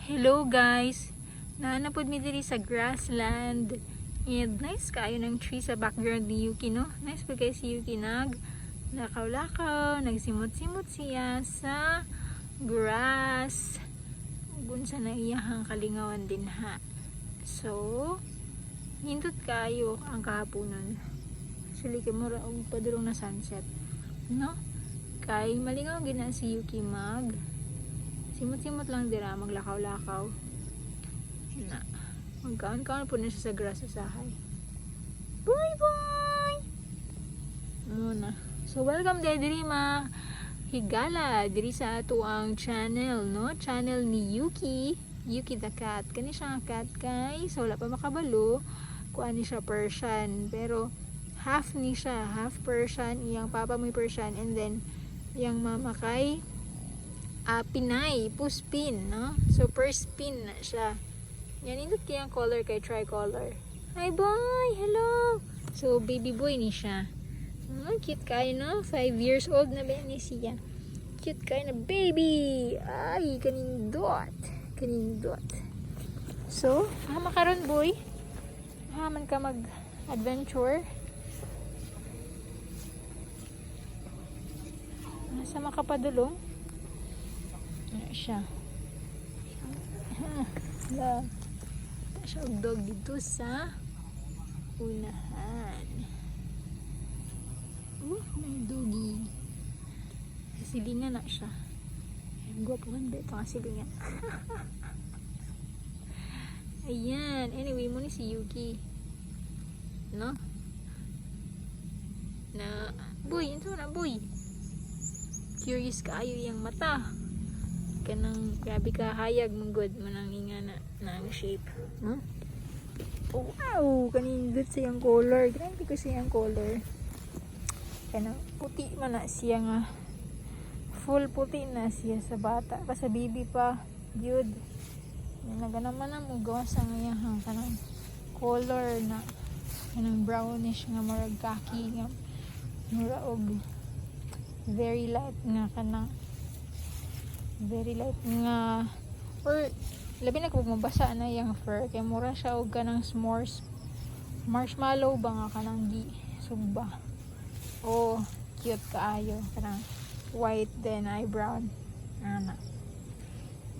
Hello guys! Naanapod mi diri sa grassland. And nice kayo ng tree sa background ni Yuki, no? Nice pa guys si Yuki lakaw-lakaw, nagsimot-simot siya sa grass. Gunsa na iyahang kalingawan din ha. So, hindot kayo ang kahaponan. Actually, kamura og padurong na sunset. No? Kay malingaw gina si Yuki simot-simot lang dira, maglakaw-lakaw na magkaon-kaon po na siya sa grass sa sahay. Bye-bye muna. So welcome diri higala diri sa ato ang channel, no? Channel ni Yuki the cat. Kani siya nga cat kay so wala pa makabalo kuan ni siya Persian, pero half ni siya, half Persian. Iyang papa may Persian and then iyang mama kay Pinay, puspin, no? So, per spin na siya. Yan, indot kayang color kay tricolor. Hi, boy! Hello! So, baby boy ni siya. Cute kayo, no? 5 years old na ba ni siya? Cute kayo na baby! Ay, kanindot! Kanindot. So, makaron, boy. Man ka mag-adventure. Nasa makapadulong. Ano siya? Wala siya og dog dito sa unahan. May doggy. Silingan na siya. Gwapuhan ba ito ang silingan? Ayan. Anyway, muna si Yuki. No? Na, boy, ito na, boy. Curious kaayo yung mata. Kanang grabe ka hayag mong good manang inga na ang shape, no? Oh, wow, kanindot siyang color. Grabe ko siyang color. Kanang puti man na siya nga. Full puti na siya sa bata. Pa sa baby pa, yun. Naganaman na mo gawa sa ngayang kanang color na kanang brownish nga marag kaki nga mura og very light nga kanang very light nga or labi na kung mabasa na yung fur kay mura siya og kanang s'mores marshmallow ba nga kanang gi sugba. Oh, cute kaayo kanang white then eye brown ana.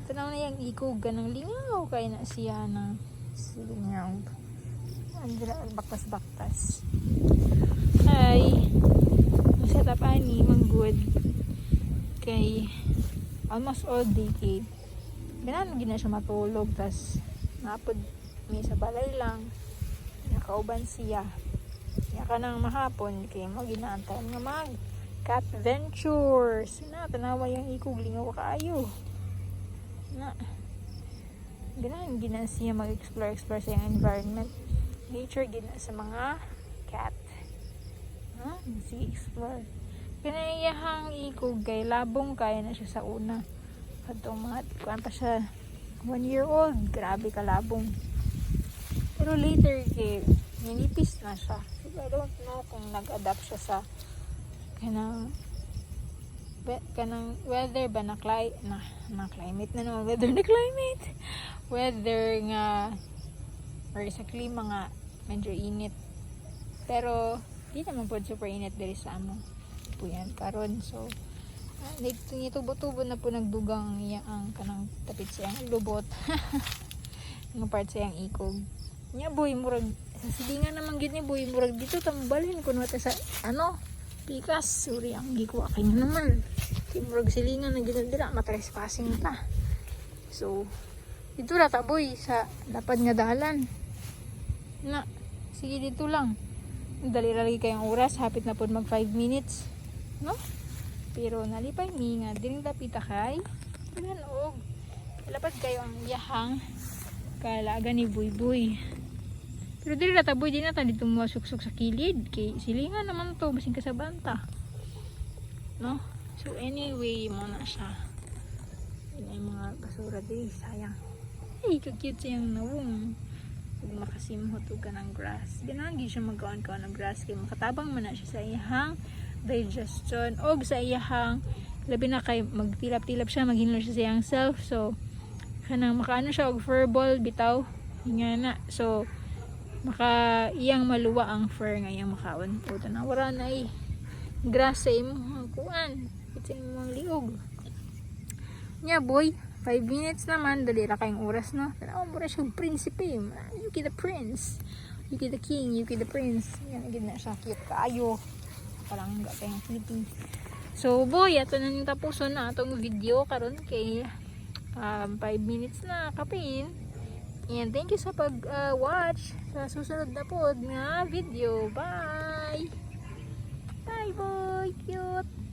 Tanaw na yung ikog kanang lingaw kay na siya ng silingaw andra baktas-baktas. Hi sa tapani mang good kay almost all day kay ganaan gina siya matulog tas napod may sa balay lang nakauban siya kaya ka nang mahapon kay mo ginaantayan nga mag cat ventures na tanawa yung ikog lingaw kaayo na ganaan gina siya mag-explore sa yung environment nature gina sa mga cat sige explore. Pinayahang ikog kay labong kaya na siya sa una. Katong mga kuan pa siya 1 year old. Grabe ka labong. Pero later kay ninipis na siya. So, I don't know kung nag-adapt siya sa kanang weather ba na climate na naman. Weather nga or sa klima nga medyo init. Pero di naman po super init diri sa amo. Po yan karon so nitubo-tubo na po nagdugang iya ang kanang tapit siyang lubot ng part siyang ikog nya boy murag sa silingan naman gid ni boy murag dito tambalhin kun wata sa pikas suri ang gikuha kay naman kay murag silingan na gid dira matrespassing ta so dito ra ta boy sa dapat nga dalan na sige dito lang dali lagi kayong oras hapit na po mag 5 minutes no? Pero nalipay mi nga diring dapita kay og lapat kayo ang yahang kalaga ni Buy. Pero diri rata boy di na ta dito masuksok sa kilid kay silingan naman to basing kasabanta. No? So anyway, mo na siya. May mga basura di sayang. Ay, ka-cute siyang nawong. Kung makasimhot og kanang grass. Ganang siya magkaon-kaon ng grass kay makatabang man na siya sa iyang digestion og sa iyahang labi na kay magtilap-tilap siya maghinlo siya sa iyang self so kanang makaano siya og fur ball bitaw ingana. So maka iyang maluwa ang fur nga iyang makaon po na wala na grasa imo kuan it's imong liog nya boy. 5 minutes naman, dali ra kayong oras no. Tanaw mo ra siyang prinsipe. Yuki the prince, Yuki the king, Yuki the prince. Yan gid na siya, cute kaayo. Parang gateng kitty. So boy, ato na ning tapuson na atong video karon kay 5 minutes na kapin. And thank you sa pag watch sa susunod na pod nga video. Bye. Bye boy, cute.